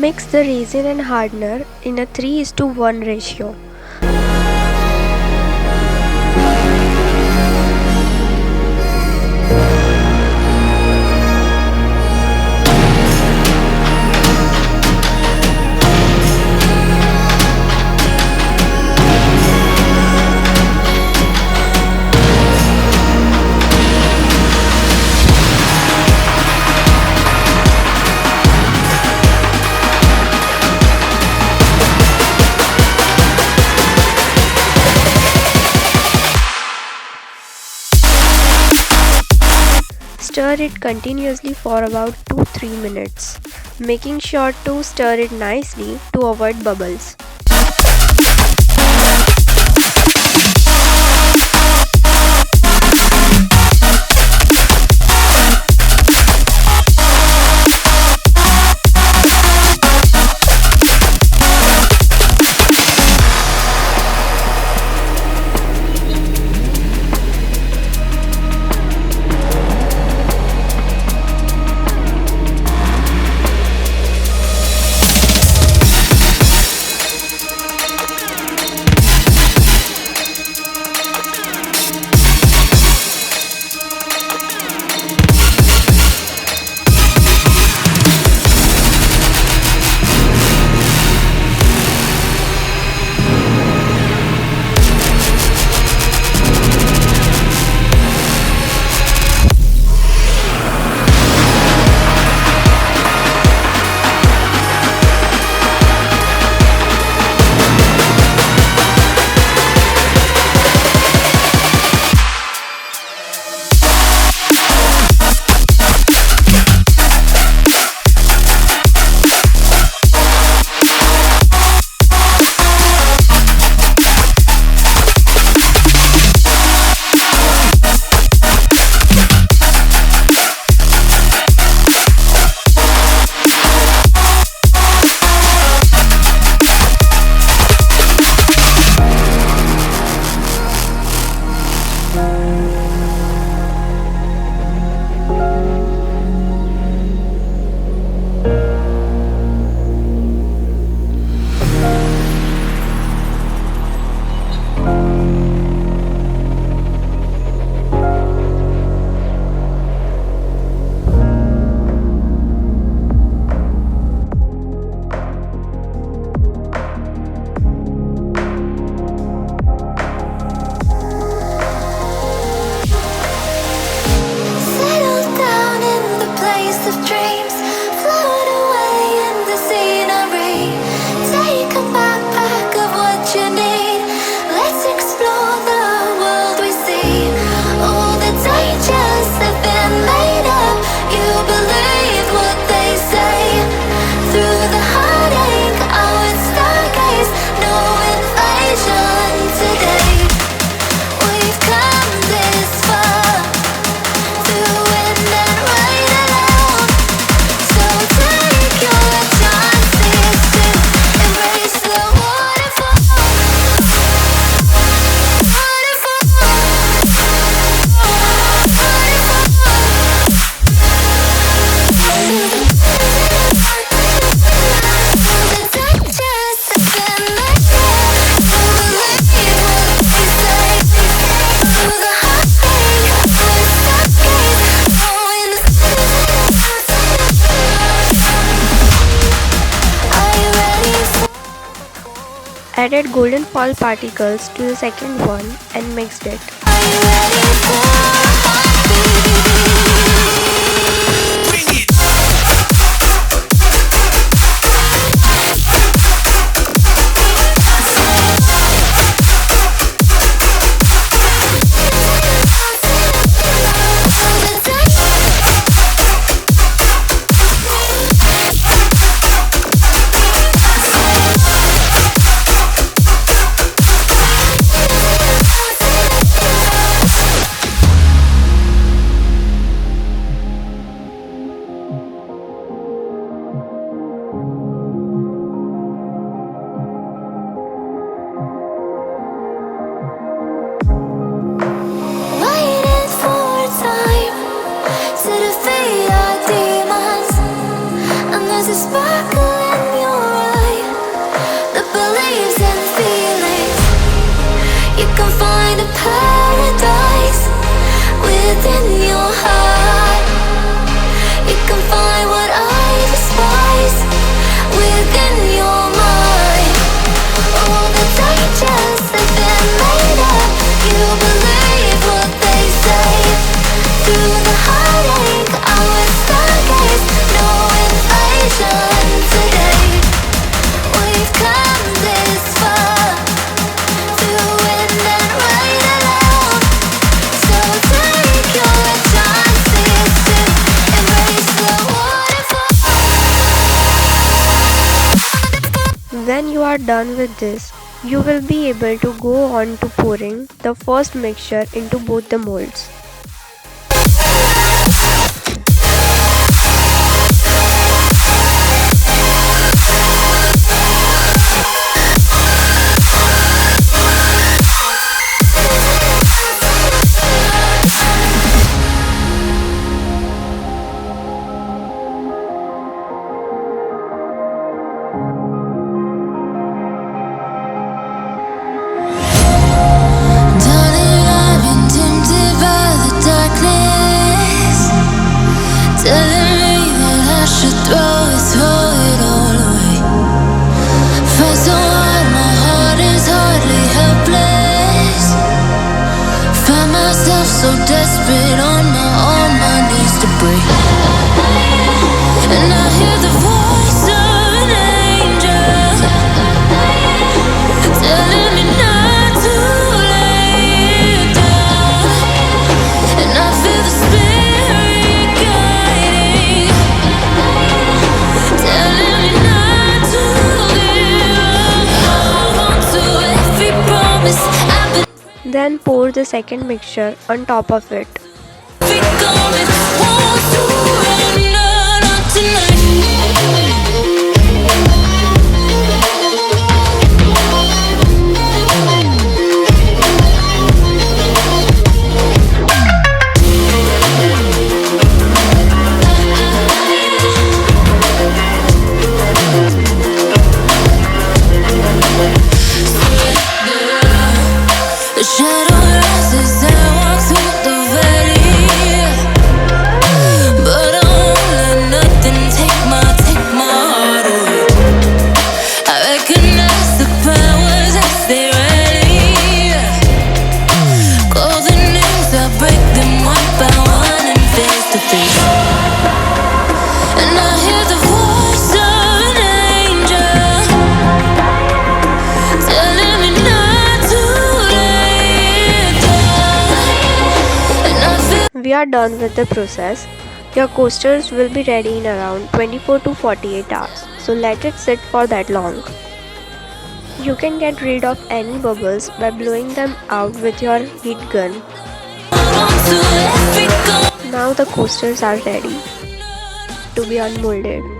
Mix the resin and hardener in a 3:1 ratio. Stir it continuously for about 2-3 minutes, making sure to stir it nicely to avoid bubbles. Added golden foil particles to the second one and mixed it. within your heart. You can find what I despise within your mind. All the dangers have been made up. You believe what they say. Through the heartache, I was stargaze. No invasion today. We've come this far, through wind and rain alone. So take your chances to embrace the waterfall. When you are done with this, you will be able to go on to pouring the first mixture into both the molds. Darling, I've been tempted by the darkness, telling me that I should throw it all away. Fight so hard, my heart is hardly helpless. Find myself so desperate on my knees to break. And I hear the voice of an angel telling me not to lay down. And I feel the spirit guiding, telling me not to give up. Hold on to every promise I've been Then pour the second mixture on top of it. becoming. Want to run out tonight. The shadow rises and I walk through the valley, but I won't let nothing take my heart away. I recognize the powers as they rally. Call the names, I break them one by one and face to face. And I hear the voice of an angel telling me not to lay down. And I feel We are done with the process. Your coasters will be ready in around 24 to 48 hours, so let it sit for that long. You can get rid of any bubbles by blowing them out with your heat gun. onto every Now the coasters are ready to be unmolded.